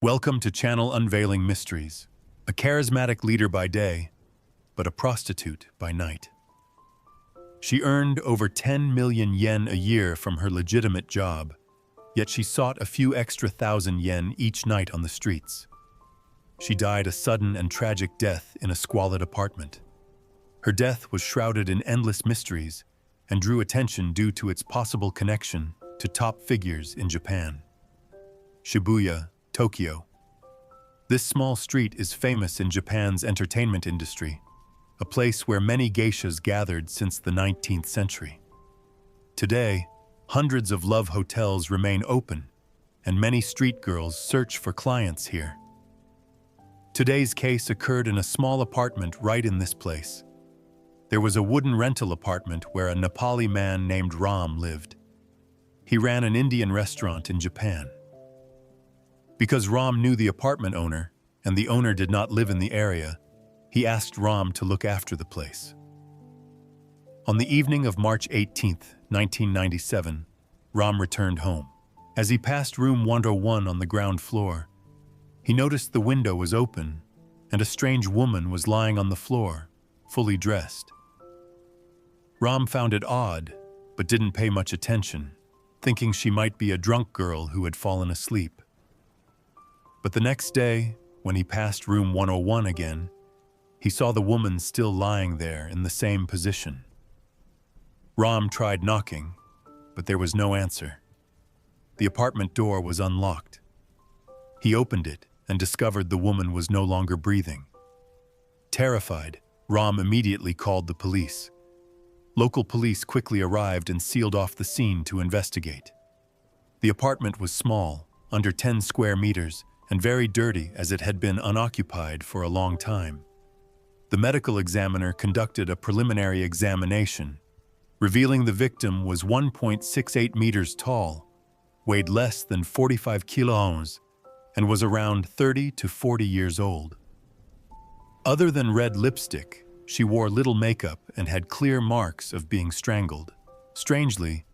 Welcome to Channel Unveiling Mysteries, a charismatic leader by day, but a prostitute by night. She earned over 10 million yen a year from her legitimate job, yet she sought a few extra thousand yen each night on the streets. She died a sudden and tragic death in a squalid apartment. Her death was shrouded in endless mysteries and drew attention due to its possible connection to top figures in Japan. Shibuya, Tokyo. This small street is famous in Japan's entertainment industry, a place where many geishas gathered since the 19th century. Today, hundreds of love hotels remain open, and many street girls search for clients here. Today's case occurred in a small apartment right in this place. There was a wooden rental apartment where a Nepali man named Ram lived. He ran an Indian restaurant in Japan. Because Ram knew the apartment owner, and the owner did not live in the area, he asked Ram to look after the place. On the evening of March 18, 1997, Ram returned home. As he passed room 101 on the ground floor, he noticed the window was open and a strange woman was lying on the floor, fully dressed. Ram found it odd, but didn't pay much attention, thinking she might be a drunk girl who had fallen asleep. But the next day, when he passed room 101 again, he saw the woman still lying there in the same position. Ram tried knocking, but there was no answer. The apartment door was unlocked. He opened it and discovered the woman was no longer breathing. Terrified, Ram immediately called the police. Local police quickly arrived and sealed off the scene to investigate. The apartment was small, under 10 square meters, and very dirty as it had been unoccupied for a long time. The medical examiner conducted a preliminary examination, revealing the victim was 1.68 meters tall, weighed less than 45 kilos, and was around 30 to 40 years old. Other than red lipstick, she wore little makeup and had clear marks of being strangled. Strangely,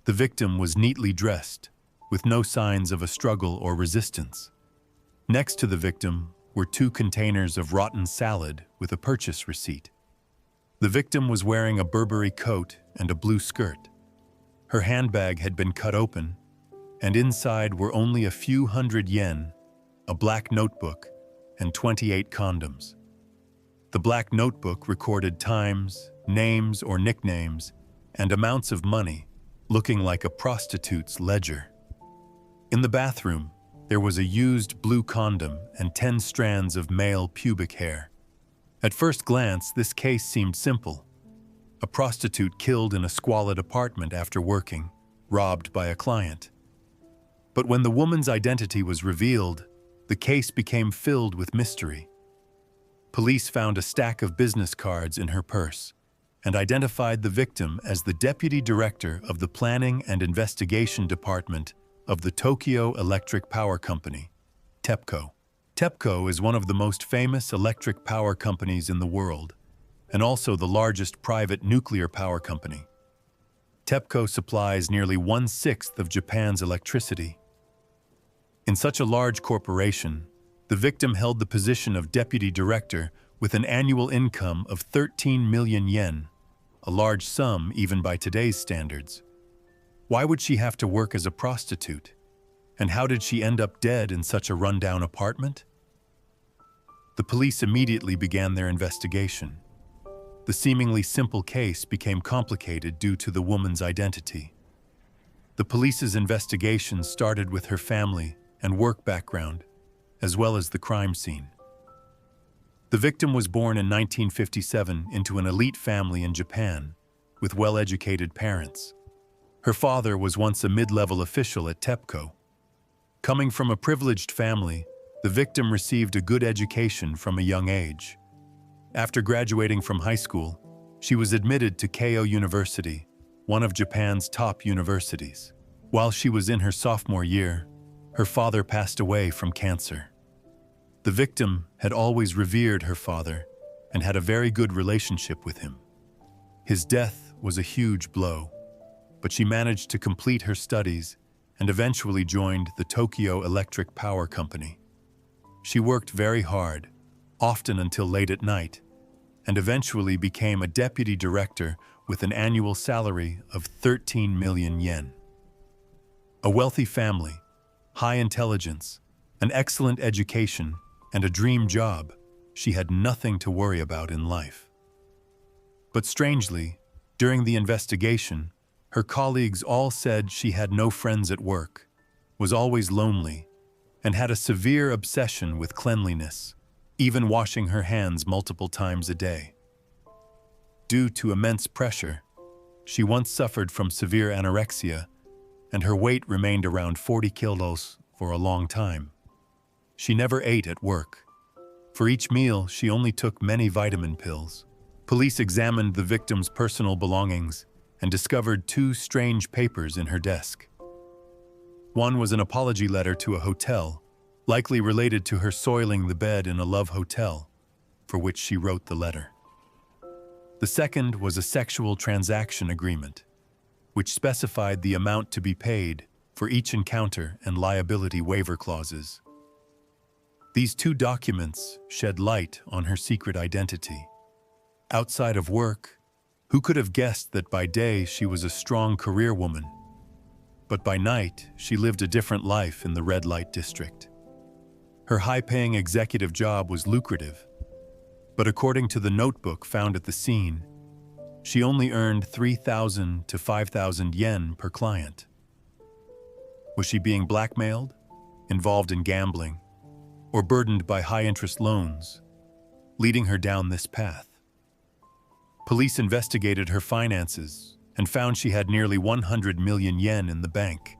the victim was neatly dressed, with no signs of a struggle or resistance. Next to the victim were 2 containers of rotten salad with a purchase receipt. The victim was wearing a Burberry coat and a blue skirt. Her handbag had been cut open, and inside were only a few hundred yen, a black notebook, and 28 condoms. The black notebook recorded times, names or nicknames, and amounts of money, looking like a prostitute's ledger. In the bathroom, there was a used blue condom and 10 strands of male pubic hair. At first glance, this case seemed simple. A prostitute killed in a squalid apartment after working, robbed by a client. But when the woman's identity was revealed, the case became filled with mystery. Police found a stack of business cards in her purse and identified the victim as the deputy director of the Planning and Investigation Department of the Tokyo Electric Power Company, TEPCO. TEPCO is one of the most famous electric power companies in the world, and also the largest private nuclear power company. TEPCO supplies nearly 1/6 of Japan's electricity. In such a large corporation, the victim held the position of deputy director with an annual income of 13 million yen, a large sum even by today's standards. Why would she have to work as a prostitute? And how did she end up dead in such a rundown apartment? The police immediately began their investigation. The seemingly simple case became complicated due to the woman's identity. The police's investigation started with her family and work background, as well as the crime scene. The victim was born in 1957 into an elite family in Japan, with well-educated parents. Her father was once a mid-level official at TEPCO. Coming from a privileged family, the victim received a good education from a young age. After graduating from high school, she was admitted to Keio University, one of Japan's top universities. While she was in her sophomore year, her father passed away from cancer. The victim had always revered her father and had a very good relationship with him. His death was a huge blow, but she managed to complete her studies and eventually joined the Tokyo Electric Power Company. She worked very hard, often until late at night, and eventually became a deputy director with an annual salary of 13 million yen. A wealthy family, high intelligence, an excellent education, and a dream job, she had nothing to worry about in life. But strangely, during the investigation, her colleagues all said she had no friends at work, was always lonely, and had a severe obsession with cleanliness, even washing her hands multiple times a day. Due to immense pressure, she once suffered from severe anorexia, and her weight remained around 40 kilos for a long time. She never ate at work. For each meal, she only took many vitamin pills. Police examined the victim's personal belongings and discovered 2 strange papers in her desk. One was an apology letter to a hotel, likely related to her soiling the bed in a love hotel, for which she wrote the letter. The second was a sexual transaction agreement, which specified the amount to be paid for each encounter and liability waiver clauses. These 2 documents shed light on her secret identity. Outside of work, who could have guessed that by day she was a strong career woman, but by night she lived a different life in the red light district. Her high-paying executive job was lucrative, but according to the notebook found at the scene, she only earned 3,000 to 5,000 yen per client. Was she being blackmailed, involved in gambling, or burdened by high-interest loans, leading her down this path? Police investigated her finances and found she had nearly 100 million yen in the bank.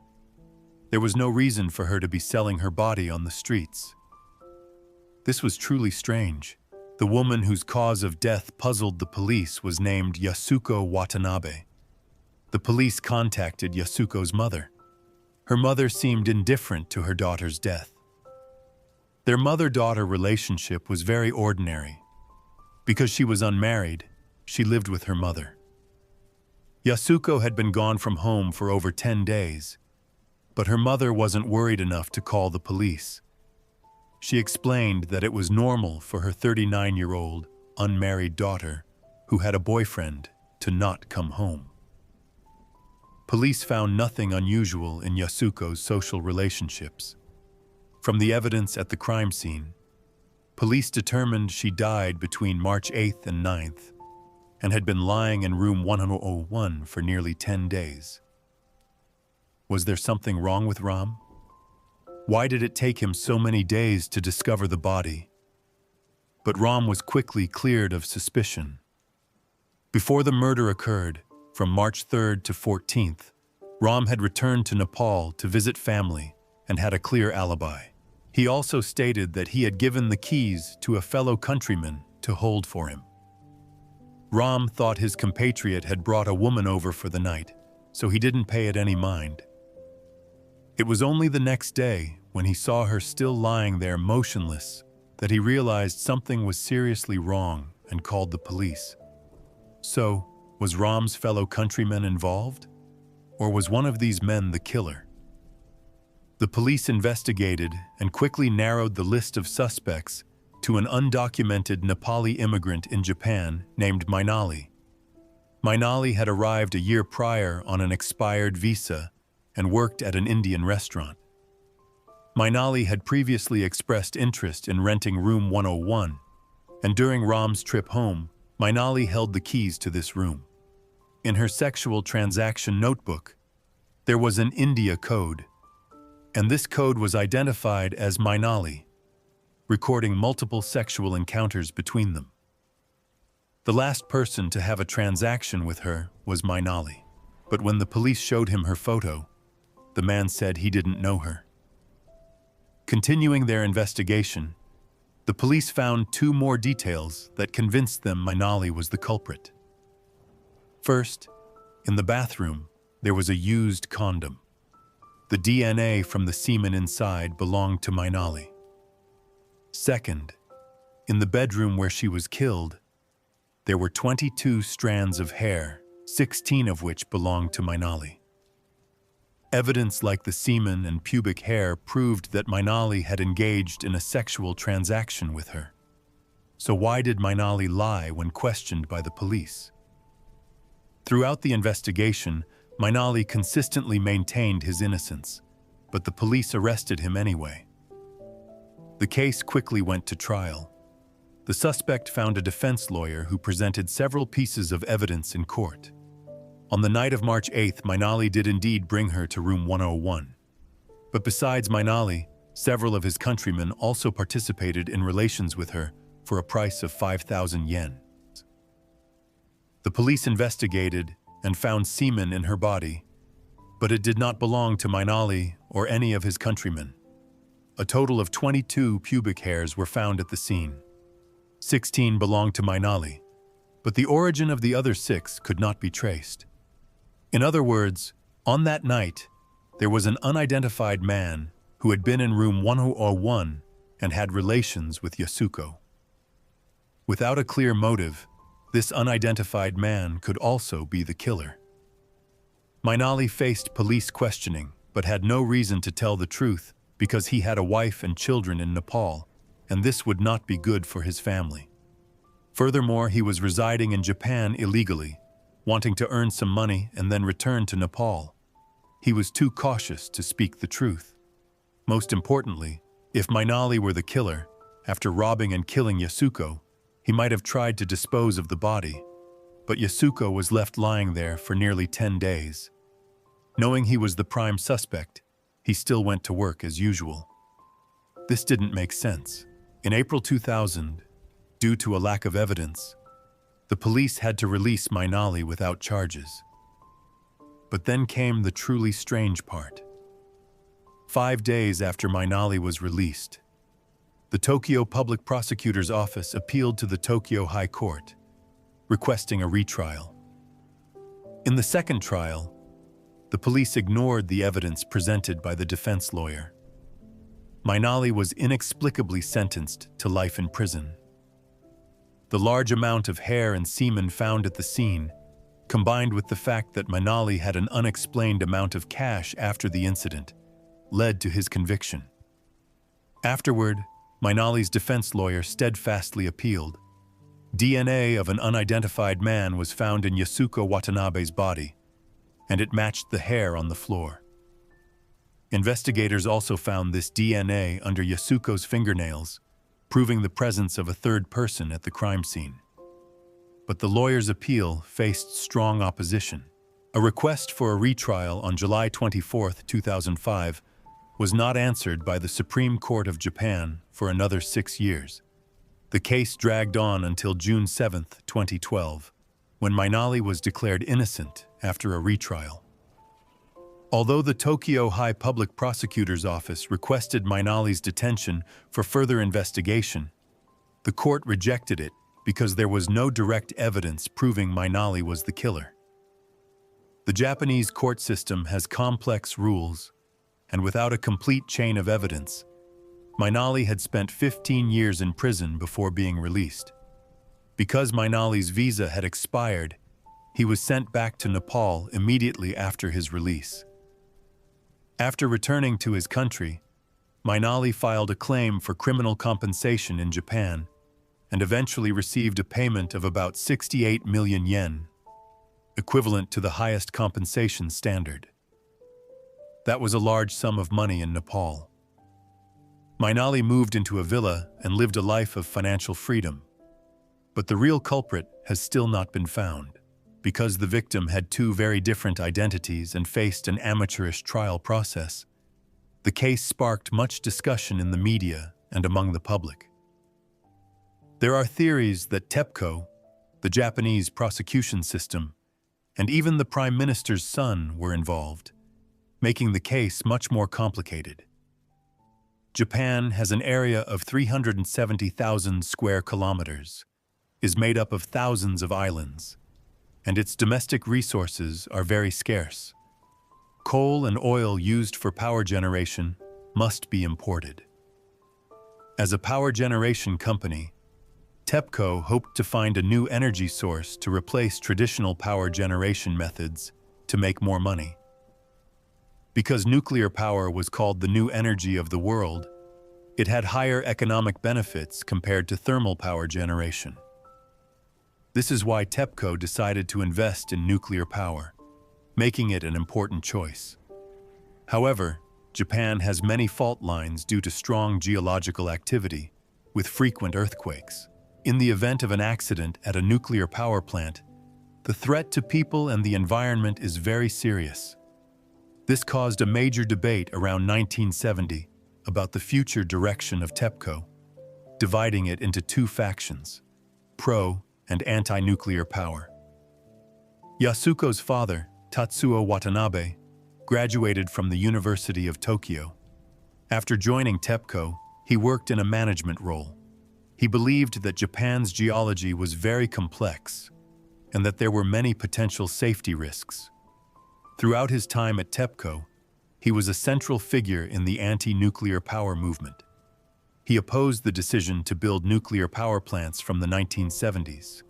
There was no reason for her to be selling her body on the streets. This was truly strange. The woman whose cause of death puzzled the police was named Yasuko Watanabe. The police contacted Yasuko's mother. Her mother seemed indifferent to her daughter's death. Their mother-daughter relationship was very ordinary. Because she was unmarried, she lived with her mother. Yasuko had been gone from home for over 10 days, but her mother wasn't worried enough to call the police. She explained that it was normal for her 39-year-old, unmarried daughter, who had a boyfriend, to not come home. Police found nothing unusual in Yasuko's social relationships. From the evidence at the crime scene, police determined she died between March 8th and 9th and had been lying in room 101 for nearly 10 days. Was there something wrong with Ram? Why did it take him so many days to discover the body? But Ram was quickly cleared of suspicion. Before the murder occurred, from March 3rd to 14th, Ram had returned to Nepal to visit family and had a clear alibi. He also stated that he had given the keys to a fellow countryman to hold for him. Ram thought his compatriot had brought a woman over for the night, so he didn't pay it any mind. It was only the next day, when he saw her still lying there motionless, that he realized something was seriously wrong and called the police. So, was Ram's fellow countryman involved? Or was one of these men the killer? The police investigated and quickly narrowed the list of suspects to an undocumented Nepali immigrant in Japan named Mainali. Mainali had arrived a year prior on an expired visa and worked at an Indian restaurant. Mainali had previously expressed interest in renting room 101, and during Ram's trip home, Mainali held the keys to this room. In her sexual transaction notebook, there was an India code, and this code was identified as Mainali, recording multiple sexual encounters between them. The last person to have a transaction with her was Mainali, but when the police showed him her photo, the man said he didn't know her. Continuing their investigation, the police found 2 more details that convinced them Mainali was the culprit. First, in the bathroom, there was a used condom. The DNA from the semen inside belonged to Mainali. Second, in the bedroom where she was killed, there were 22 strands of hair, 16 of which belonged to Mainali. Evidence like the semen and pubic hair proved that Mainali had engaged in a sexual transaction with her. So why did Mainali lie when questioned by the police? Throughout the investigation, Mainali consistently maintained his innocence, but the police arrested him anyway. The case quickly went to trial. The suspect found a defense lawyer who presented several pieces of evidence in court. On the night of March 8th, Mainali did indeed bring her to room 101. But besides Mainali, several of his countrymen also participated in relations with her for a price of 5,000 yen. The police investigated and found semen in her body, but it did not belong to Mainali or any of his countrymen. A total of 22 pubic hairs were found at the scene. 16 belonged to Mainali, but the origin of the other 6 could not be traced. In other words, on that night, there was an unidentified man who had been in room 101 and had relations with Yasuko. Without a clear motive, this unidentified man could also be the killer. Mainali faced police questioning, but had no reason to tell the truth because he had a wife and children in Nepal, and this would not be good for his family. Furthermore, he was residing in Japan illegally, wanting to earn some money and then return to Nepal. He was too cautious to speak the truth. Most importantly, if Mainali were the killer, after robbing and killing Yasuko, he might have tried to dispose of the body, but Yasuko was left lying there for nearly 10 days. Knowing he was the prime suspect, he still went to work as usual. This didn't make sense. In April 2000, due to a lack of evidence, the police had to release Mainali without charges. But then came the truly strange part. 5 days after Mainali was released, the Tokyo Public Prosecutor's Office appealed to the Tokyo High Court, requesting a retrial. In the second trial, the police ignored the evidence presented by the defense lawyer. Mainali was inexplicably sentenced to life in prison. The large amount of hair and semen found at the scene, combined with the fact that Mainali had an unexplained amount of cash after the incident, led to his conviction. Afterward, Mainali's defense lawyer steadfastly appealed. DNA of an unidentified man was found in Yasuko Watanabe's body, and it matched the hair on the floor. Investigators also found this DNA under Yasuko's fingernails, proving the presence of a third person at the crime scene. But the lawyer's appeal faced strong opposition. A request for a retrial on July 24, 2005, was not answered by the Supreme Court of Japan for another 6 years. The case dragged on until June 7, 2012, when Mainali was declared innocent after a retrial. Although the Tokyo High Public Prosecutor's Office requested Mainali's detention for further investigation, the court rejected it because there was no direct evidence proving Mainali was the killer. The Japanese court system has complex rules, and without a complete chain of evidence, Mainali had spent 15 years in prison before being released. Because Mainali's visa had expired, he was sent back to Nepal immediately after his release. After returning to his country, Mainali filed a claim for criminal compensation in Japan and eventually received a payment of about 68 million yen, equivalent to the highest compensation standard. That was a large sum of money in Nepal. Mainali moved into a villa and lived a life of financial freedom, but the real culprit has still not been found. Because the victim had 2 very different identities and faced an amateurish trial process, the case sparked much discussion in the media and among the public. There are theories that TEPCO, the Japanese prosecution system, and even the Prime Minister's son were involved, making the case much more complicated. Japan has an area of 370,000 square kilometers, is made up of thousands of islands, and its domestic resources are very scarce. Coal and oil used for power generation must be imported. As a power generation company, TEPCO hoped to find a new energy source to replace traditional power generation methods to make more money. Because nuclear power was called the new energy of the world, it had higher economic benefits compared to thermal power generation. This is why TEPCO decided to invest in nuclear power, making it an important choice. However, Japan has many fault lines due to strong geological activity, with frequent earthquakes. In the event of an accident at a nuclear power plant, the threat to people and the environment is very serious. This caused a major debate around 1970 about the future direction of TEPCO, dividing it into two factions, pro- and anti-nuclear power. Yasuko's father, Tatsuo Watanabe, graduated from the University of Tokyo. After joining TEPCO, he worked in a management role. He believed that Japan's geology was very complex and that there were many potential safety risks. Throughout his time at TEPCO, he was a central figure in the anti-nuclear power movement. He opposed the decision to build nuclear power plants from the 1970s.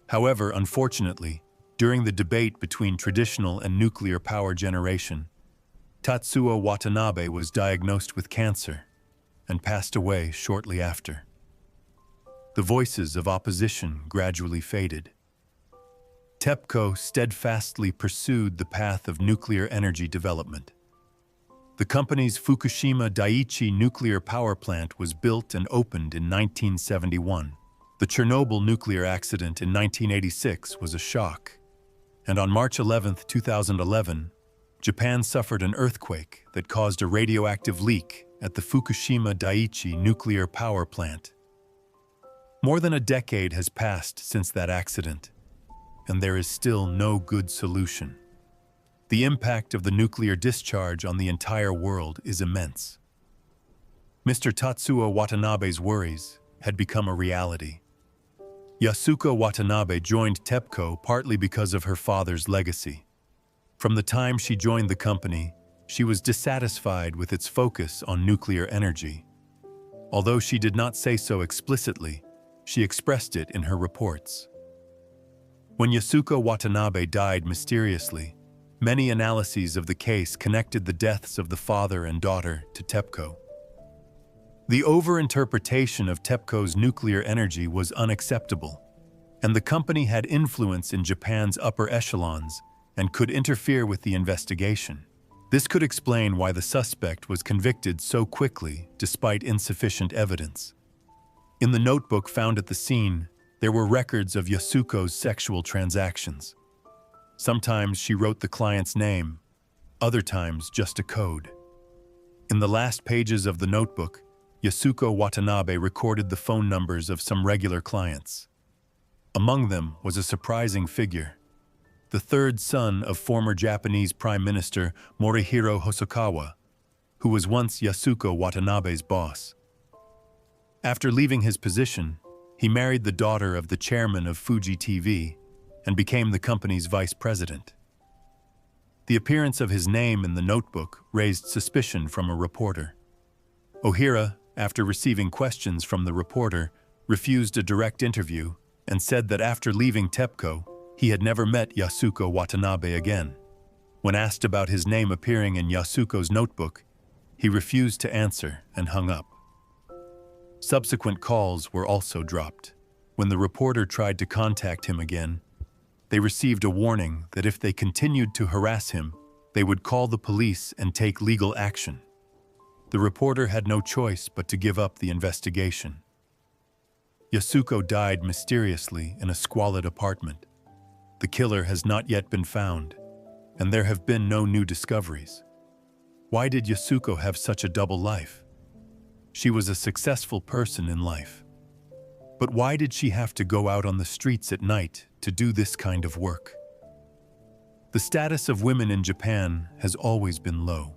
However, unfortunately, during the debate between traditional and nuclear power generation, Tatsuo Watanabe was diagnosed with cancer and passed away shortly after. The voices of opposition gradually faded. TEPCO steadfastly pursued the path of nuclear energy development. The company's Fukushima Daiichi nuclear power plant was built and opened in 1971. The Chernobyl nuclear accident in 1986 was a shock, and on March 11, 2011, Japan suffered an earthquake that caused a radioactive leak at the Fukushima Daiichi nuclear power plant. More than a decade has passed since that accident, and there is still no good solution. The impact of the nuclear discharge on the entire world is immense. Mr. Tatsuo Watanabe's worries had become a reality. Yasuko Watanabe joined TEPCO partly because of her father's legacy. From the time she joined the company, she was dissatisfied with its focus on nuclear energy. Although she did not say so explicitly, she expressed it in her reports. When Yasuko Watanabe died mysteriously, many analyses of the case connected the deaths of the father and daughter to TEPCO. The overinterpretation of TEPCO's nuclear energy was unacceptable, and the company had influence in Japan's upper echelons and could interfere with the investigation. This could explain why the suspect was convicted so quickly despite insufficient evidence. In the notebook found at the scene, there were records of Yasuko's sexual transactions. Sometimes she wrote the client's name, other times just a code. In the last pages of the notebook, Yasuko Watanabe recorded the phone numbers of some regular clients. Among them was a surprising figure, the third son of former Japanese Prime Minister Morihiro Hosokawa, who was once Yasuko Watanabe's boss. After leaving his position, he married the daughter of the chairman of Fuji TV and became the company's vice president. The appearance of his name in the notebook raised suspicion from a reporter. Ohira, after receiving questions from the reporter, refused a direct interview and said that after leaving TEPCO, he had never met Yasuko Watanabe again. When asked about his name appearing in Yasuko's notebook, he refused to answer and hung up. Subsequent calls were also dropped. When the reporter tried to contact him again, they received a warning that if they continued to harass him, they would call the police and take legal action. The reporter had no choice but to give up the investigation. Yasuko died mysteriously in a squalid apartment. The killer has not yet been found, and there have been no new discoveries. Why did Yasuko have such a double life? She was a successful person in life. But why did she have to go out on the streets at night to do this kind of work? The status of women in Japan has always been low.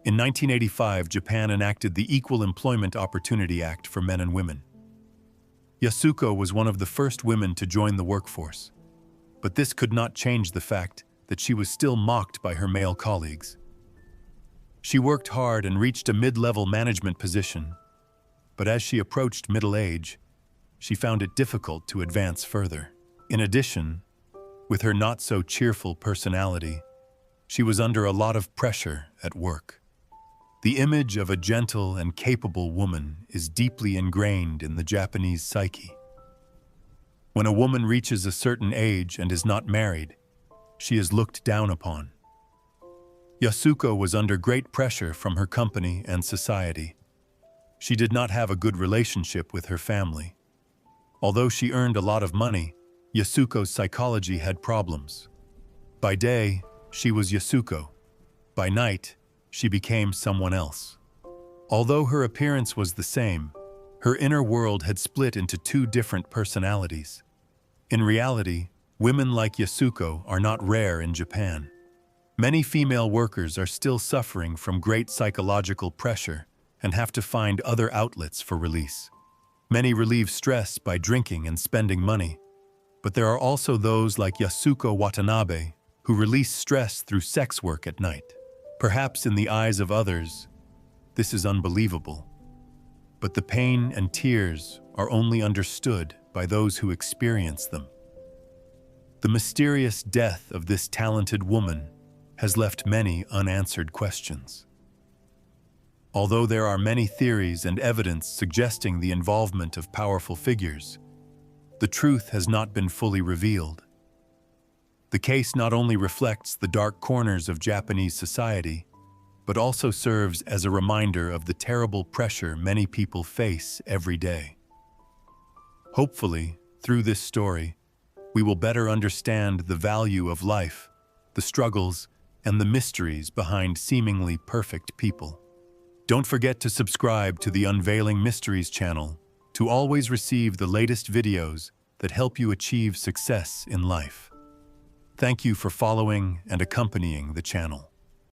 In 1985, Japan enacted the Equal Employment Opportunity Act for men and women. Yasuko was one of the first women to join the workforce, but this could not change the fact that she was still mocked by her male colleagues. She worked hard and reached a mid-level management position, but as she approached middle age, she found it difficult to advance further. In addition, with her not-so-cheerful personality, She was under a lot of pressure at work. The image of a gentle and capable woman is deeply ingrained in the Japanese psyche. When a woman reaches a certain age and is not married, she is looked down upon. Yasuko was under great pressure from her company and society. She did not have a good relationship with her family. Although she earned a lot of money, Yasuko's psychology had problems. By day, she was Yasuko. By night, she became someone else. Although her appearance was the same, her inner world had split into two different personalities. In reality, women like Yasuko are not rare in Japan. Many female workers are still suffering from great psychological pressure and have to find other outlets for release. Many relieve stress by drinking and spending money, but there are also those like Yasuko Watanabe who release stress through sex work at night. Perhaps in the eyes of others, this is unbelievable, but the pain and tears are only understood by those who experience them. The mysterious death of this talented woman has left many unanswered questions. Although there are many theories and evidence suggesting the involvement of powerful figures, the truth has not been fully revealed. The case not only reflects the dark corners of Japanese society, but also serves as a reminder of the terrible pressure many people face every day. Hopefully, through this story, we will better understand the value of life, the struggles, and the mysteries behind seemingly perfect people. Don't forget to subscribe to the Unveiling Mysteries channel to always receive the latest videos that help you achieve success in life. Thank you for following and accompanying the channel.